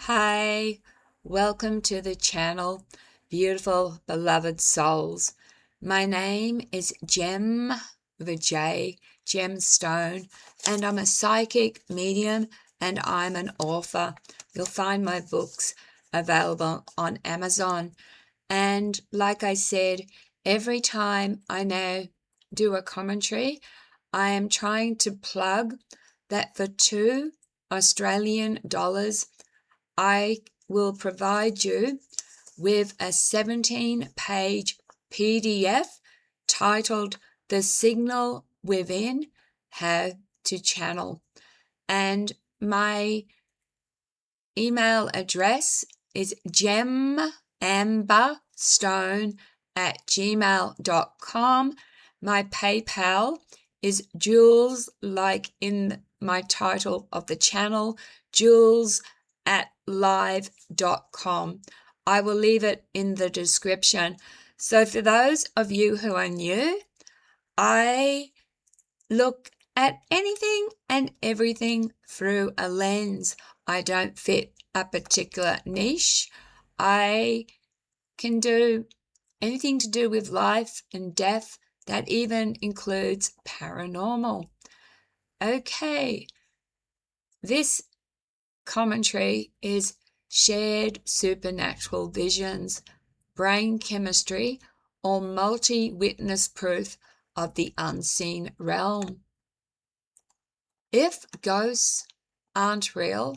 Hi, welcome to the channel, beautiful beloved souls. My name is Gem with a J, Gemstone, and I'm a psychic medium and I'm an author. You'll find my books available on Amazon. And like I said, every time I now do a commentary, I am trying to plug that for $2 Australian, I will provide you with a 17-page PDF titled The Signal Within, How to Channel. And my email address is gemamberstone@gmail.com. My PayPal is Jules, like in my title of the channel, jules@live.com. I will leave it in the description. So for those of you who are new, I look at anything and everything through a lens. I don't fit a particular niche. I can do anything to do with life and death. That even includes paranormal. Okay, this commentary is shared supernatural visions, brain chemistry, or multi-witness proof of the unseen realm. If ghosts aren't real,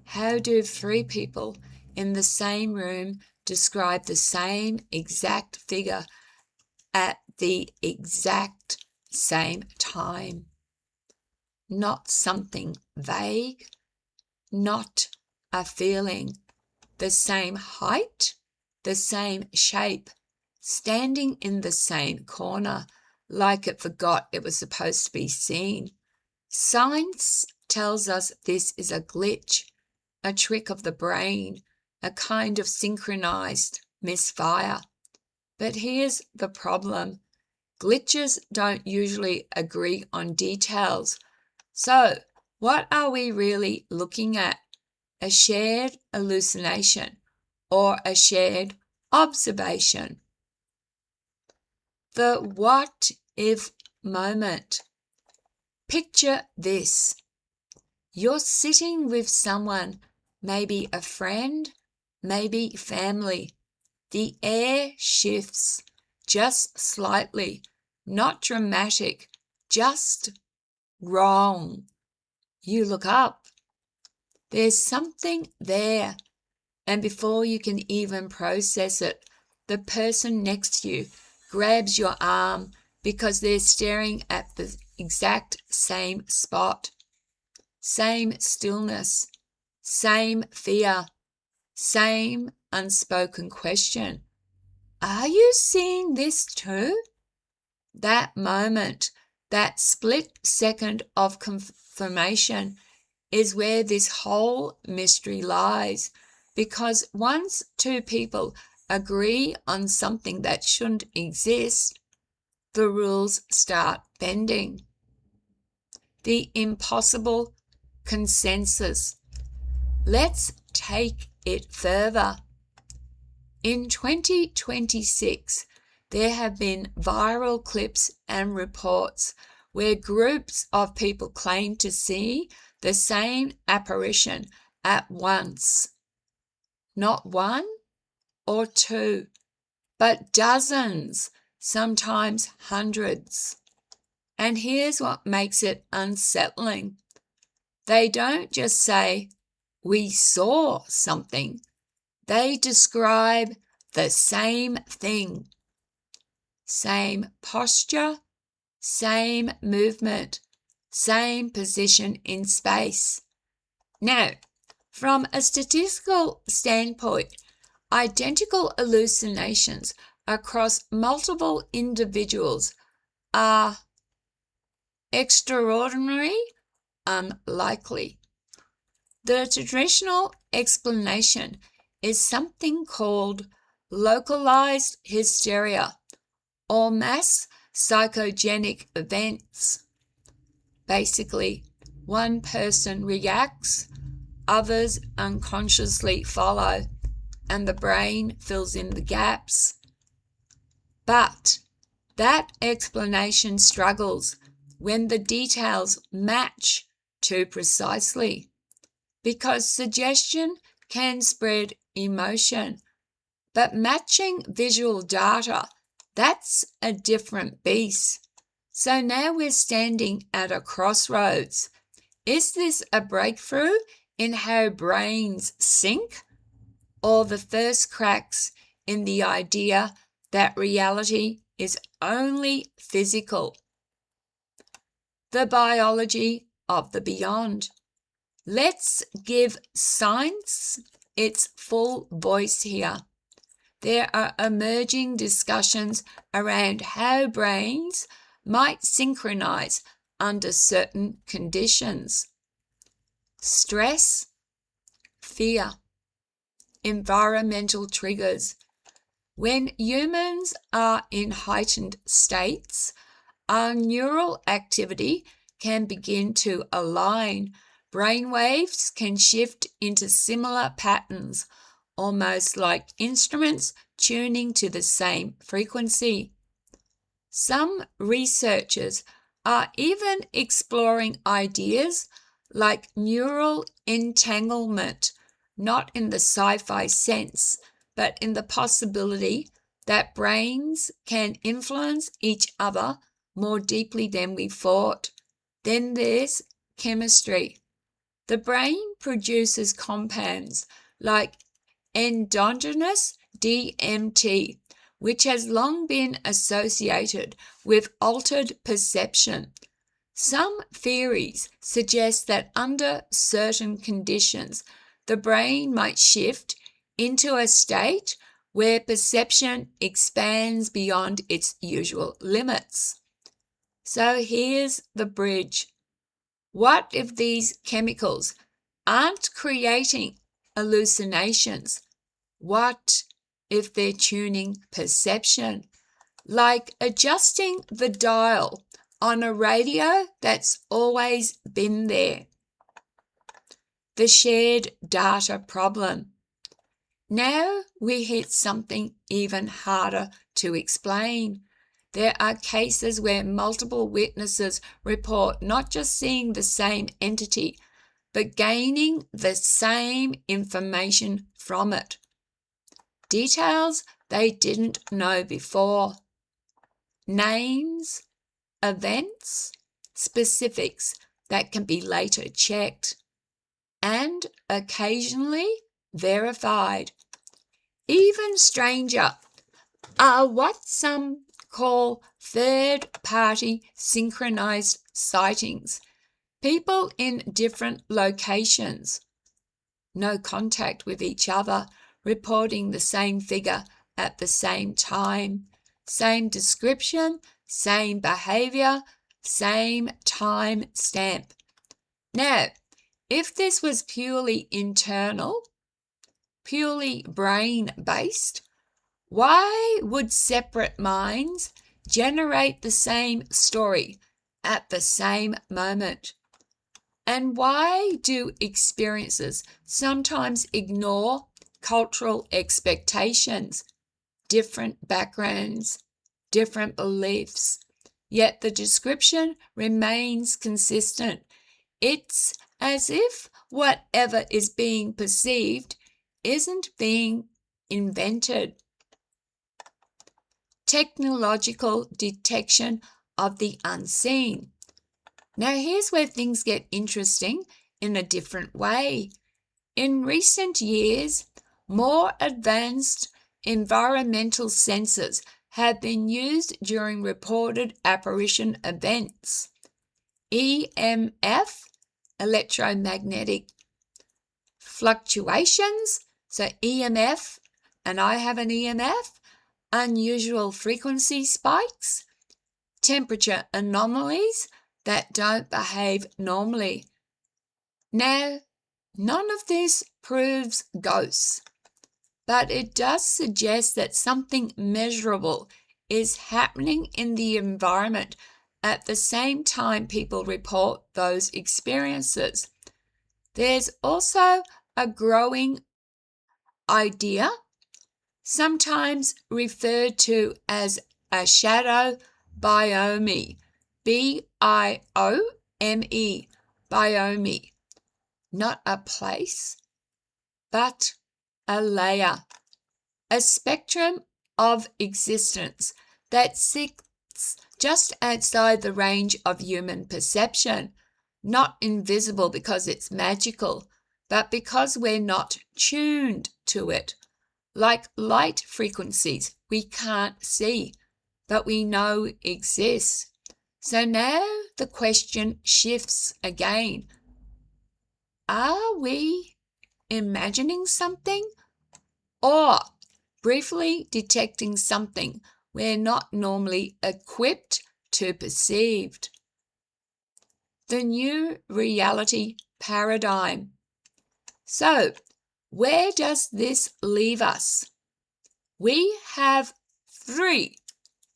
how do three people in the same room describe the same exact figure at the exact same time? Not something vague, not a feeling. The same height, the same shape, standing in the same corner, like it forgot it was supposed to be seen. Science tells us this is a glitch, a trick of the brain, a kind of synchronized misfire. But here's the problem. Glitches don't usually agree on details. So, what are we really looking at? A shared hallucination or a shared observation? The what if moment. Picture this. You're sitting with someone, maybe a friend, maybe family. The air shifts just slightly, not dramatic, just wrong. You look up. There's something there, and before you can even process it, the person next to you grabs your arm because they're staring at the exact same spot, same stillness, same fear, same unspoken question. Are you seeing this too? That moment, that split second of confirmation is where this whole mystery lies, because once two people agree on something that shouldn't exist, the rules start bending. The impossible consensus. Let's take it further. In 2026, there have been viral clips and reports where groups of people claim to see the same apparition at once. Not one or two, but dozens, sometimes hundreds. And here's what makes it unsettling. They don't just say, "We saw something." They describe the same thing. Same posture, same movement, same position in space. Now, from a statistical standpoint, identical hallucinations across multiple individuals are extraordinary, unlikely. The traditional explanation is something called localized hysteria or mass psychogenic events. Basically, one person reacts, others unconsciously follow, and the brain fills in the gaps. But that explanation struggles when the details match too precisely, because suggestion can spread emotion, but matching visual data, that's a different beast. So now we're standing at a crossroads. Is this a breakthrough in how brains sync, or the first cracks in the idea that reality is only physical? The biology of the beyond. Let's give science its full voice here. There are emerging discussions around how brains might synchronize under certain conditions. Stress, fear, environmental triggers. When humans are in heightened states, our neural activity can begin to align. Brainwaves can shift into similar patterns, almost like instruments tuning to the same frequency. Some researchers are even exploring ideas like neural entanglement, not in the sci-fi sense, but in the possibility that brains can influence each other more deeply than we thought. Then there's chemistry. The brain produces compounds like endogenous DMT, which has long been associated with altered perception. Some theories suggest that under certain conditions, the brain might shift into a state where perception expands beyond its usual limits. So here's the bridge. What if these chemicals aren't creating hallucinations? What if they're tuning perception, like adjusting the dial on a radio that's always been there? The shared data problem. Now we hit something even harder to explain. There are cases where multiple witnesses report not just seeing the same entity, but gaining the same information from it. Details they didn't know before. Names, events, specifics that can be later checked, and occasionally verified. Even stranger are what some call third-party synchronized sightings. People in different locations, no contact with each other, reporting the same figure at the same time, same description, same behavior, same time stamp. Now, if this was purely internal, purely brain-based, why would separate minds generate the same story at the same moment? And why do experiences sometimes ignore cultural expectations, different backgrounds, different beliefs, yet the description remains consistent? It's as if whatever is being perceived isn't being invented. Technological detection of the unseen. Now here's where things get interesting in a different way. In recent years, more advanced environmental sensors have been used during reported apparition events. EMF, electromagnetic fluctuations, so EMF, and I have an EMF, unusual frequency spikes, temperature anomalies that don't behave normally. Now, none of this proves ghosts, but it does suggest that something measurable is happening in the environment at the same time people report those experiences. There's also a growing idea, sometimes referred to as a shadow biome, B-I-O-M-E, biome, not a place, but a layer, a spectrum of existence that sits just outside the range of human perception, not invisible because it's magical, but because we're not tuned to it. Like light frequencies we can't see, but we know exist. So now the question shifts again. Are we imagining something, or briefly detecting something we're not normally equipped to perceive? The new reality paradigm. So, where does this leave us? We have three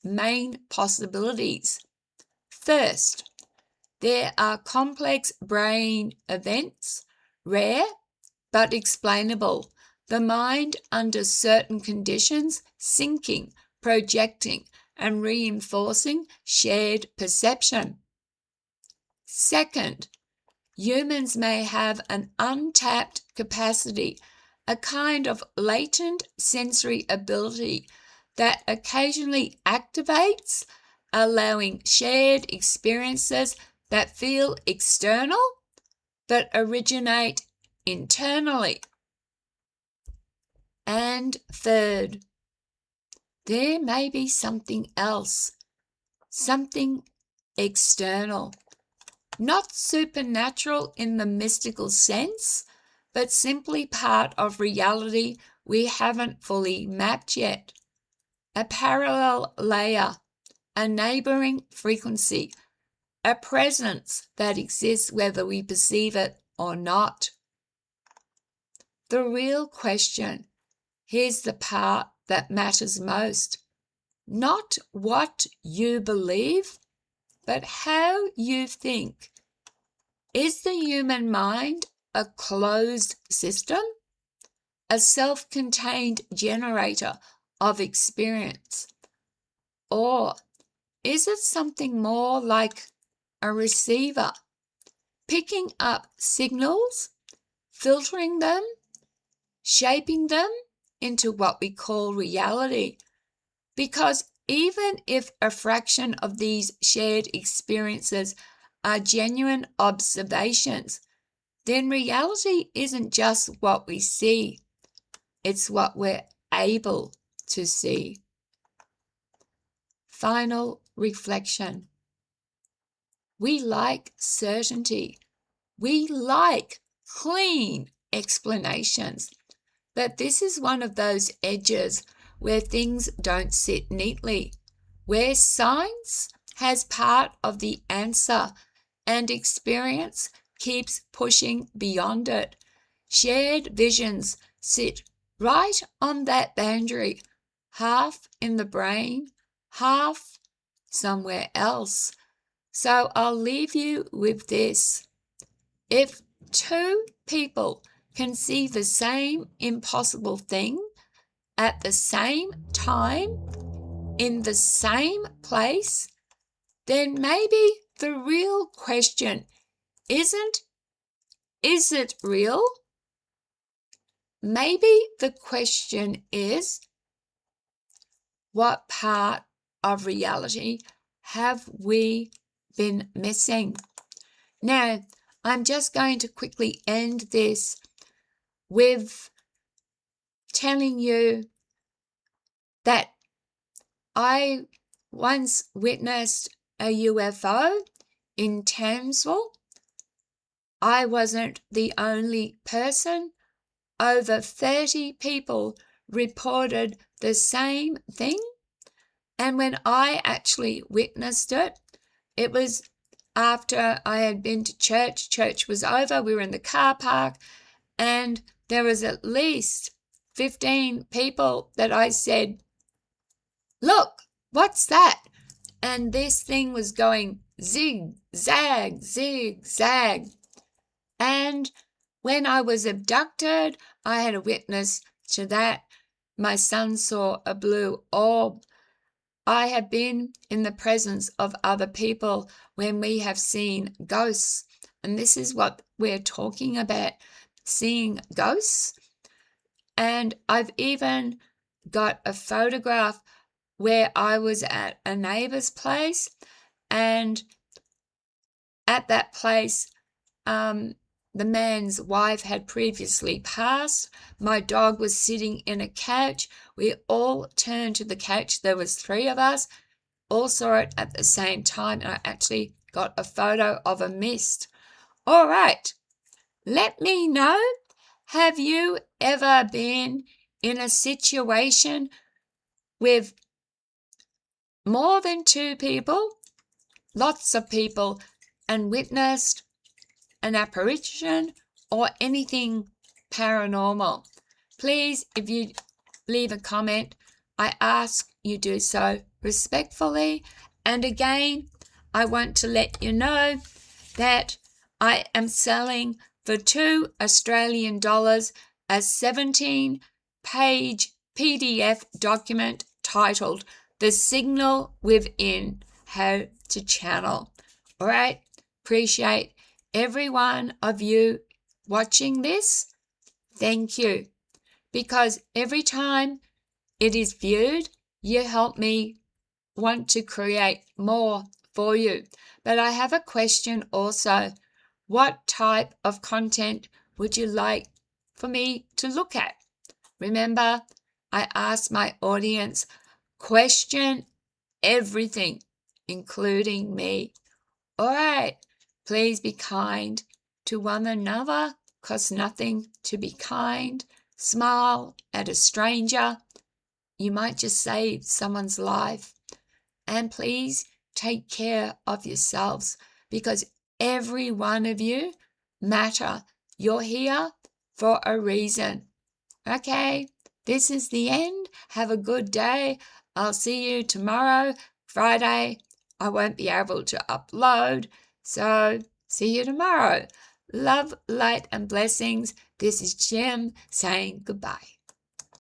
main possibilities. First, there are complex brain events, rare but explainable. The mind, under certain conditions, syncing, projecting, and reinforcing shared perception. Second, humans may have an untapped capacity, a kind of latent sensory ability that occasionally activates, allowing shared experiences that feel external but originate internally. And third, there may be something else, something external, not supernatural in the mystical sense, but simply part of reality we haven't fully mapped yet. A parallel layer, a neighboring frequency, a presence that exists whether we perceive it or not. The real question, here's the part that matters most, not what you believe, but how you think. Is the human mind a closed system, a self-contained generator of experience, or is it something more like a receiver, picking up signals, filtering them, shaping them into what we call reality? Because even if a fraction of these shared experiences are genuine observations, then reality isn't just what we see, it's what we're able to see. Final reflection. We like certainty. We like clean explanations. But this is one of those edges where things don't sit neatly, where science has part of the answer and experience keeps pushing beyond it. Shared visions sit right on that boundary, half in the brain, half somewhere else. So I'll leave you with this. If two people can see the same impossible thing at the same time, in the same place, then maybe the real question isn't, is it real? Maybe the question is, what part of reality have we been missing? Now, I'm just going to quickly end this with telling you that I once witnessed a UFO in Townsville. I wasn't the only person. Over 30 people reported the same thing. And when I actually witnessed it, it was after I had been to church. Church was over. We were in the car park, and there was at least 15 people that I said, look, what's that? And this thing was going zig, zag, zig, zag. And When I was abducted, I had a witness to that. My son saw a blue orb. I have been in the presence of other people when we have seen ghosts. And this is what we're talking about, seeing ghosts. And I've even got a photograph where I was at a neighbor's place, and at that place, the man's wife had previously passed. My dog was sitting in a couch. We all turned to the couch. There was 3 of us, all saw it at the same time, and I actually got a photo of a mist. All right, let me know. Have you ever been in a situation with more than 2 people, lots of people, and witnessed an apparition or anything paranormal? Please, if you leave a comment, I ask you do so respectfully. And again, I want to let you know that I am selling for $2 Australian a 17-page PDF document titled The Signal Within, How to Channel. All right, appreciate every one of you watching this. Thank you, because every time it is viewed, you help me want to create more for you. But I have a question also. What type of content would you like for me to look at? Remember, I ask my audience, question everything, including me. All right, please be kind to one another. Costs nothing to be kind. Smile at a stranger. You might just save someone's life. And please take care of yourselves, because every one of you matter. You're here for a reason. Okay, this is the end. Have a good day. I'll see you tomorrow, Friday. I won't be able to upload, so see you tomorrow. Love, light, and blessings. This is Jim saying goodbye.